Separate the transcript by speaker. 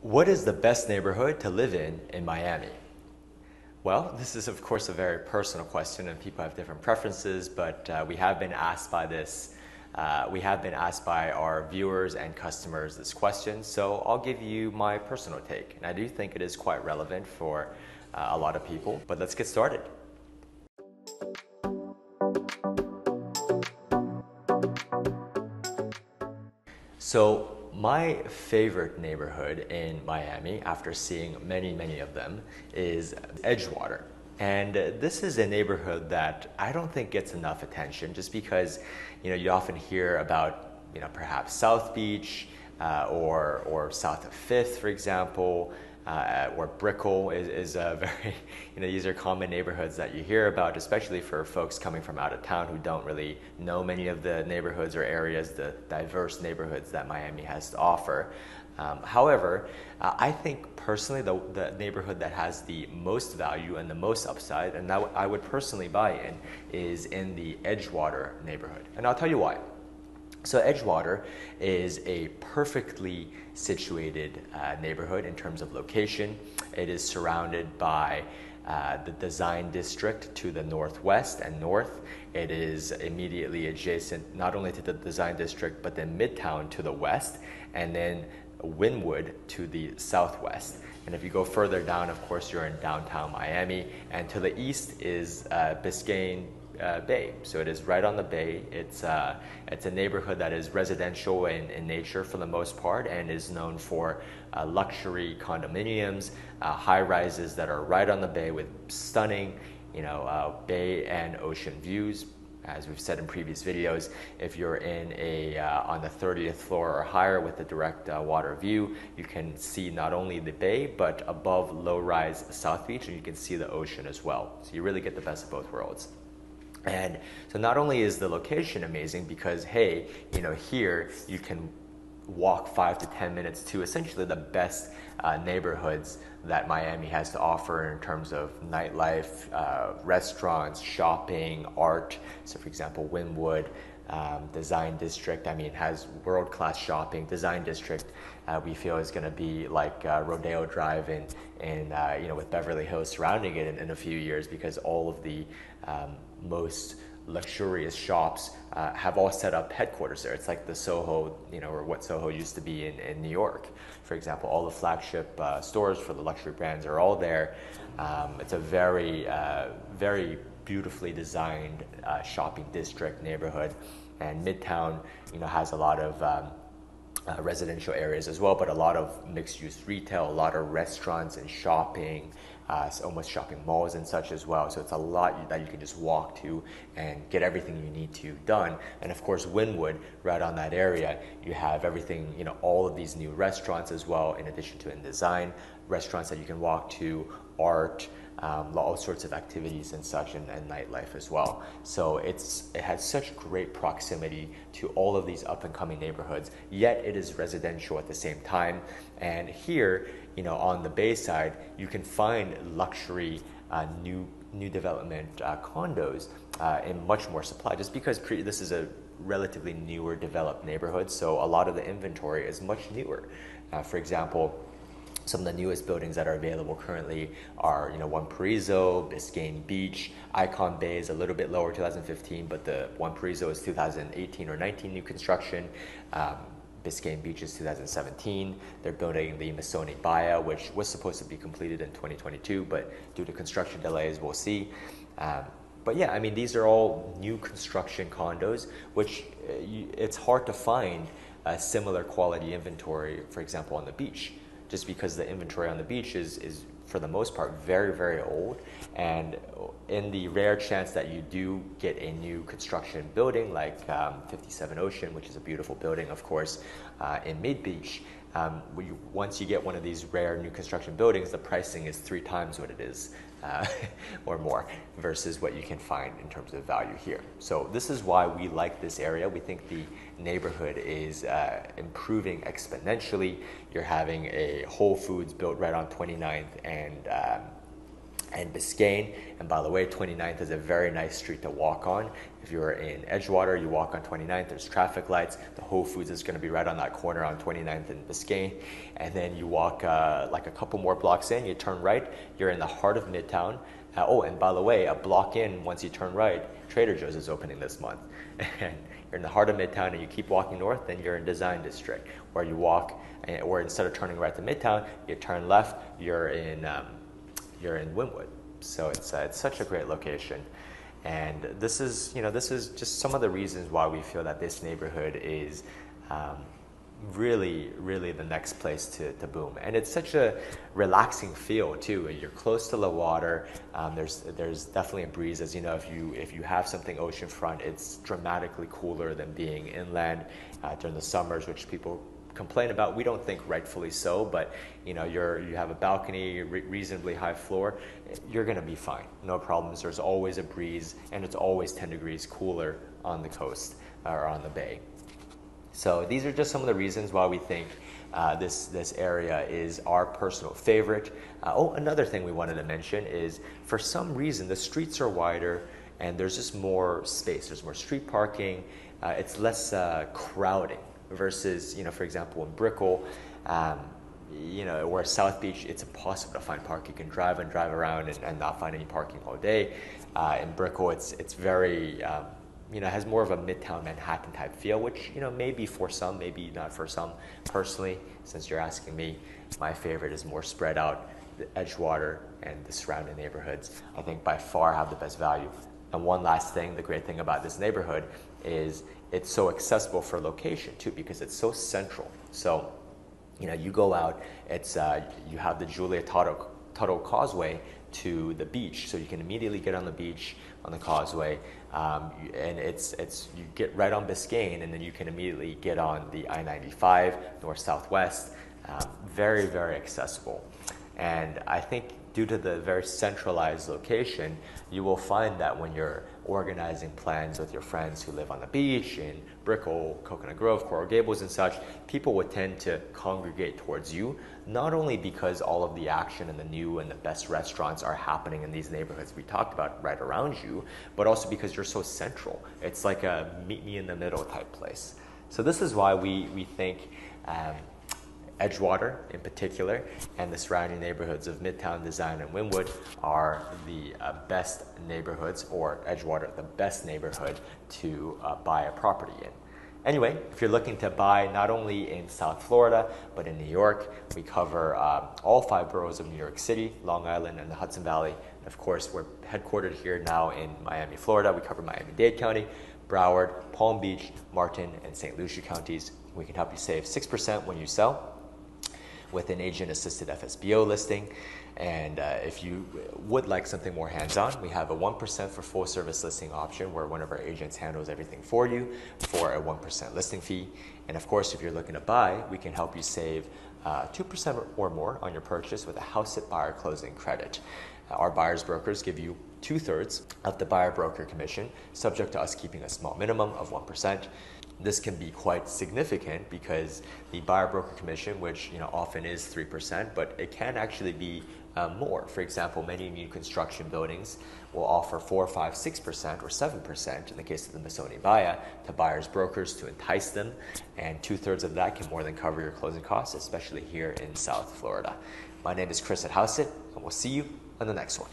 Speaker 1: What is the best neighborhood to live in Miami? Well, this is of course a very personal question and people have different preferences, but we have been asked by our viewers and customers this question, so I'll give you my personal take. And I do think it is quite relevant for a lot of people, but let's get started. So my favorite neighborhood in Miami, after seeing many of them, is Edgewater. And this is a neighborhood that I don't think gets enough attention just because, you often hear about, perhaps South Beach or south of Fifth, for example, or Brickell is a very, these are common neighborhoods that you hear about, especially for folks coming from out of town who don't really know many of the neighborhoods or areas, the diverse neighborhoods that Miami has to offer. However, I think personally the neighborhood that has the most value and the most upside, and that I would personally buy in, is in the Edgewater neighborhood. And I'll tell you why. So Edgewater is a perfectly situated neighborhood in terms of location. It is surrounded by the Design District to the northwest and north. It is immediately adjacent not only to the Design District, but then Midtown to the west, and then Wynwood to the southwest. And if you go further down, of course, you're in downtown Miami, and to the east is Biscayne Bay. So it is right on the bay. It's a neighborhood that is residential in nature for the most part and is known for luxury condominiums, high rises that are right on the bay with stunning, bay and ocean views. As we've said in previous videos, if you're in on the 30th floor or higher with a direct water view, you can see not only the bay, but above low-rise South Beach, and you can see the ocean as well. So you really get the best of both worlds. And so not only is the location amazing because, hey, here you can walk 5 to 10 minutes to essentially the best neighborhoods that Miami has to offer in terms of nightlife, restaurants, shopping, art. So for example, Wynwood, Design District, has world-class shopping. Design District, we feel is going to be like Rodeo Drive with Beverly Hills surrounding it in a few years, because all of the most luxurious shops have all set up headquarters there. It's like the Soho, or what Soho used to be in New York. For example, all the flagship stores for the luxury brands are all there. It's a very beautifully designed shopping district neighborhood, and Midtown, has a lot of residential areas as well, but a lot of mixed-use retail, a lot of restaurants and shopping, almost shopping malls and such as well. So it's a lot that you can just walk to and get everything you need to done. And of course, Wynwood, right on that area, you have everything, all of these new restaurants as well, in addition to in design, restaurants that you can walk to, art, all sorts of activities and such, and nightlife as well. So it has such great proximity to all of these up and coming neighborhoods, yet it is residential at the same time. And here, on the bay side, you can find luxury new development condos in much more supply, just because this is a relatively newer developed neighborhood, so a lot of the inventory is much newer. For example, some of the newest buildings that are available currently are, One Paraiso, Biscayne Beach. Icon Bay is a little bit lower, 2015, but the One Paraiso is 2018 or 19 new construction. Biscayne Beach is 2017. They're building the Masonic Bahia, which was supposed to be completed in 2022, but due to construction delays, we'll see. But yeah, these are all new construction condos, which it's hard to find a similar quality inventory, for example, on the beach, just because the inventory on the beach is for the most part very old. And in the rare chance that you do get a new construction building like 57 Ocean, which is a beautiful building, of course, in Mid-Beach, once you get one of these rare new construction buildings, the pricing is 3 times what it is or more versus what you can find in terms of value here. So this is why we like this area. We think the neighborhood is improving exponentially. You're having a Whole Foods built right on 29th and Biscayne. And by the way, 29th is a very nice street to walk on. If you're in Edgewater, you walk on 29th, there's traffic lights. The Whole Foods is going to be right on that corner on 29th and Biscayne. And then you walk like a couple more blocks in, you turn right, you're in the heart of Midtown. Oh, and by the way, a block in, once you turn right, Trader Joe's is opening this month. And you're in the heart of Midtown and you keep walking north, then you're in Design District, where you walk, or instead of turning right to Midtown, you turn left, you're in Wynwood. So it's such a great location. And this is just some of the reasons why we feel that this neighborhood is really, really the next place to boom. And it's such a relaxing feel too. You're close to the water. There's definitely a breeze. As you know, if you have something oceanfront, it's dramatically cooler than being inland during the summers, which people complain about. We don't think rightfully so, but you have a balcony, reasonably high floor, you're gonna be fine, no problems. There's always a breeze, and it's always 10 degrees cooler on the coast or on the bay. So these are just some of the reasons why we think this area is our personal favorite. Another thing we wanted to mention is, for some reason, the streets are wider and there's just more space. There's more street parking. It's less crowding versus, for example, in Brickell, or South Beach, it's impossible to find parking. You can drive around and not find any parking all day. In Brickell, it's very has more of a Midtown Manhattan type feel, which, maybe for some, maybe not for some. Personally, since you're asking me, my favorite is more spread out. The Edgewater and the surrounding neighborhoods, I think, by far have the best value. And one last thing, the great thing about this neighborhood is it's so accessible for location too, because it's so central. So, you go out, it's you have the Julia Tuttle Causeway to the beach, so you can immediately get on the beach on the causeway, and you get right on Biscayne, and then you can immediately get on the I-95 north-southwest. Very, very accessible. And I think due to the very centralized location, you will find that when you're organizing plans with your friends who live on the beach in Brickell, Coconut Grove, Coral Gables and such, people would tend to congregate towards you, not only because all of the action and the new and the best restaurants are happening in these neighborhoods we talked about right around you, but also because you're so central. It's like a meet me in the middle type place. So this is why we think Edgewater in particular and the surrounding neighborhoods of Midtown, Design, and Wynwood are the best neighborhoods, or Edgewater, the best neighborhood to buy a property in. Anyway, if you're looking to buy not only in South Florida, but in New York, we cover all 5 boroughs of New York City, Long Island, and the Hudson Valley. And of course, we're headquartered here now in Miami, Florida. We cover Miami-Dade County, Broward, Palm Beach, Martin, and St. Lucie counties. We can help you save 6% when you sell with an agent-assisted FSBO listing. And if you would like something more hands-on, we have a 1% for full-service listing option, where one of our agents handles everything for you for a 1% listing fee. And of course, if you're looking to buy, we can help you save 2% or more on your purchase with a Hauseit buyer closing credit. Our buyer's brokers give you 2/3 of the buyer broker commission, subject to us keeping a small minimum of 1%. This can be quite significant because the buyer broker commission, which often is 3%, but it can actually be more. For example, many new construction buildings will offer 4%, 5%, 6%, or 7% in the case of the Missoni Baya to buyers brokers to entice them, and 2/3 of that can more than cover your closing costs, especially here in South Florida. My name is Chris at Hauseit, and we'll see you on the next one.